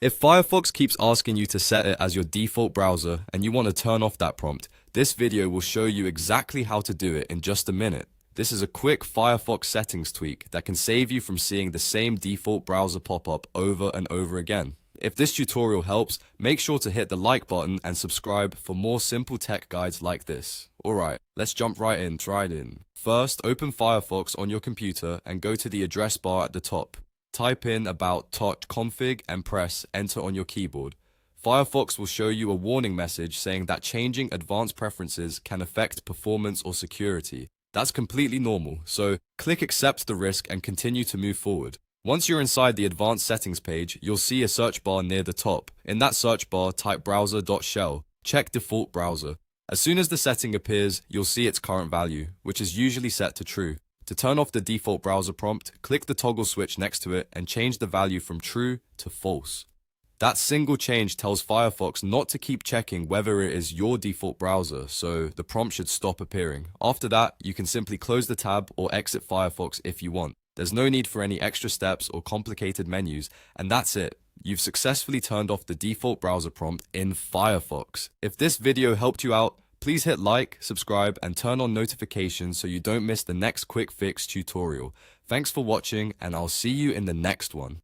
If Firefox keeps asking you to set it as your default browser and you want to turn off that prompt, this video will show you exactly how to do it in just a minute. This is a quick Firefox settings tweak that can save you from seeing the same default browser pop-up over and over again. If this tutorial helps, make sure to hit the like button and subscribe for more simple tech guides like this. Alright, let's jump right in. First, open Firefox on your computer and go to the address bar at the top. Type in about.config and press enter on your keyboard. Firefox will show you a warning message saying that changing advanced preferences can affect performance or security. That's completely normal, so click accept the risk and continue to move forward. Once you're inside the advanced settings page, you'll see a search bar near the top. In that search bar, type Browser.Shell.CheckDefaultBrowser. As soon as the setting appears, you'll see its current value, which is usually set to true. To turn off the default browser prompt, click the toggle switch next to it and change the value from true to false. That single change tells Firefox not to keep checking whether it is your default browser, so the prompt should stop appearing. After that, you can simply close the tab or exit Firefox if you want. There's no need for any extra steps or complicated menus, and that's it. You've successfully turned off the default browser prompt in Firefox. If this video helped you out, please hit like, subscribe, and turn on notifications so you don't miss the next quick fix tutorial. Thanks for watching, and I'll see you in the next one.